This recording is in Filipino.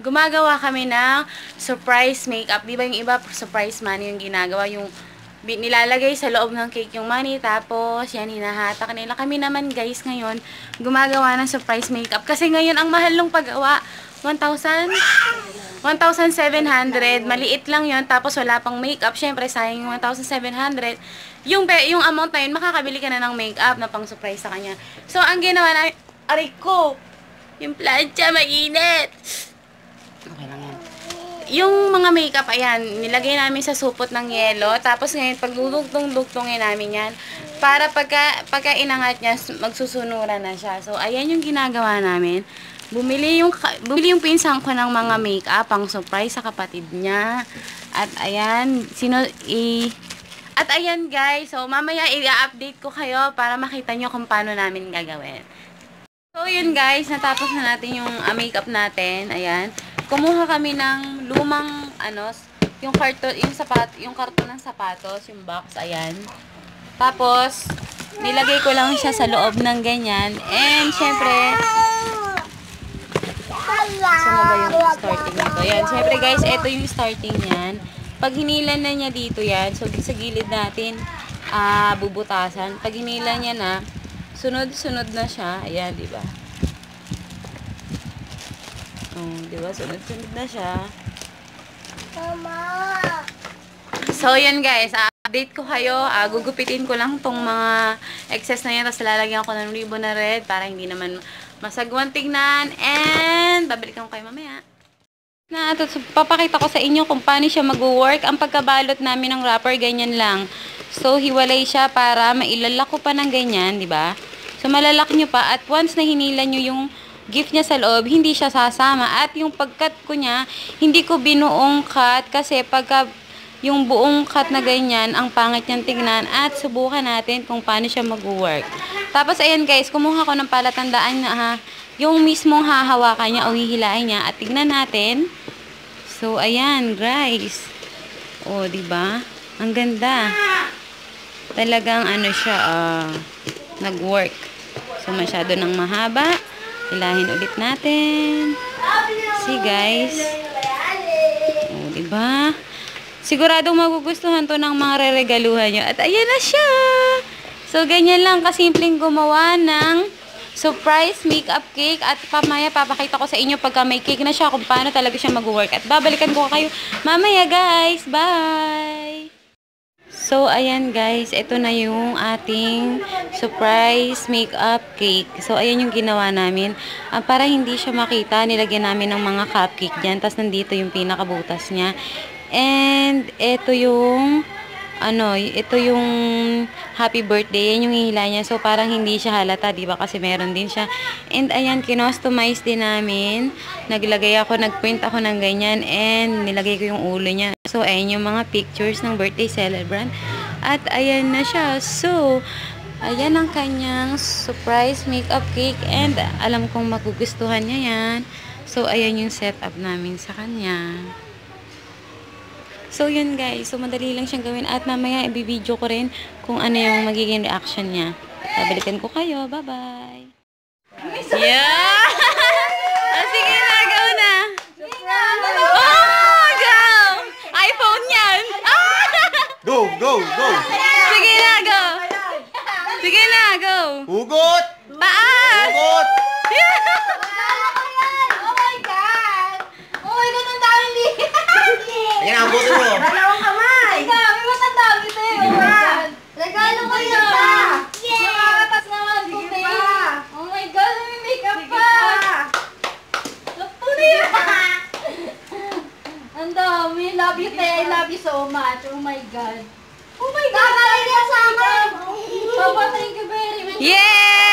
gumagawa kami ng surprise makeup. Di ba yung iba, surprise money yung ginagawa, yung nilalagay sa loob ng cake yung money, tapos yan, hinahatak nila. Kami naman guys, ngayon, gumagawa ng surprise makeup. Kasi ngayon, ang mahal ng paggawa, 1,700. Maliit lang yon, tapos wala pang makeup. Syempre, sayang yung 1,700. Yung amount na yun, makakabili ka na ng makeup na pang surprise sa kanya. So, ang ginawa namin, aray ko, yung plancha, mainit. Okay lang yan. Yung mga makeup, ayan, nilagay namin sa supot ng yelo. Tapos ngayon, pag dudugtong-dugtongin namin yan, para pagka inangat niya, magsusunuran na siya. So, ayan yung ginagawa namin. Bumili yung pinsan ko ng mga makeup, pang surprise sa kapatid niya. At ayan, at ayan guys, so mamaya i-update ko kayo para makita nyo kung paano namin gagawin. So, yun guys, natapos na natin yung makeup natin. Ayan. Kumuha kami ng lumang, yung karton ng sapatos, yung box, ayan. Tapos, nilagay ko lang siya sa loob ng ganyan. And, syempre, saan ba yung starting nito? Ayan, syempre guys, ito yung starting niyan. Pag hinilan na niya dito yan, so sa gilid natin, bubutasan. Pag hinilan niya na, sunod-sunod na siya. Ayan, di ba? Di ba? Sunod-sunod na siya. Mama! So, yan guys. Update ko kayo. Gugupitin ko lang tong mga excess na yan. Tapos lalagyan ko ng ribbon na red para hindi naman masagwan tignan. And, babalikan ko kayo mamaya. Papakita ko sa inyo kung paano siya mag-work. Ang pagkabalot namin ng wrapper, ganyan lang. So, hiwalay siya para mailalak ko pa ng ganyan, di ba? So, malalak nyo pa. At once na hinila nyo yung gift niya sa loob, hindi siya sasama. At yung pag-cut ko niya, hindi ko binuong cut. Kasi pagka yung buong cut na ganyan, ang pangit niyang tignan. At subukan natin kung paano siya mag-work. Tapos, ayan guys, kumuha ko ng palatandaan na yung mismong hahawakan niya o hihilain niya. At tignan natin. So, ayan guys. O, diba? Ang ganda. Talagang siya, nag-work. So, masyado nang mahaba. Hilahin ulit natin. See, guys. O, diba? Siguradong magugustuhan to ng mga re-regaluhan nyo. At ayan na siya. So, ganyan lang kasimpleng gumawa ng surprise makeup cake. At pamaya, papakita ko sa inyo pagka may cake na siya kung paano talaga siya mag-work. At babalikan ko kayo mamaya, guys. Bye! So, ayan guys, ito na yung ating surprise makeup cake. So, ayan yung ginawa namin. Para hindi siya makita, nilagyan namin ng mga cupcake dyan. Tapos, nandito yung pinakabutas niya. And, ito yung, ito yung happy birthday. Yan yung hihila niya. So, parang hindi siya halata, diba? Kasi meron din siya. And, ayan, kinostomize din namin. Nagprint ako ng ganyan. And, nilagay ko yung ulo niya. So, ayan yung mga pictures ng birthday celebrant. At, ayan na siya. So, ayan ang kanyang surprise makeup cake. And, alam kong magugustuhan niya yan. So, ayan yung setup namin sa kanya. So, yun guys. So, madali lang siyang gawin. At mamaya, i-video ko rin kung ano yung magiging reaction niya. Babalikan ko kayo. Bye-bye! Yeah! Sige na, go na! Oh, go! iPhone yan! Go, go, go! Sige na, go! Sige na, go! Hugot! Taas! Hugot! Ayan ang buto mo. Dalawang kamay. May matandang ito eh. Regalo ko yun. Makakatas naman puti. Oh my God, may makeup pa. Puti yun. Ang dami. Love you, te. I love you so much. Oh my God. Oh my God. Kakain niya sa akin. Papa, thank you very much. Yeah!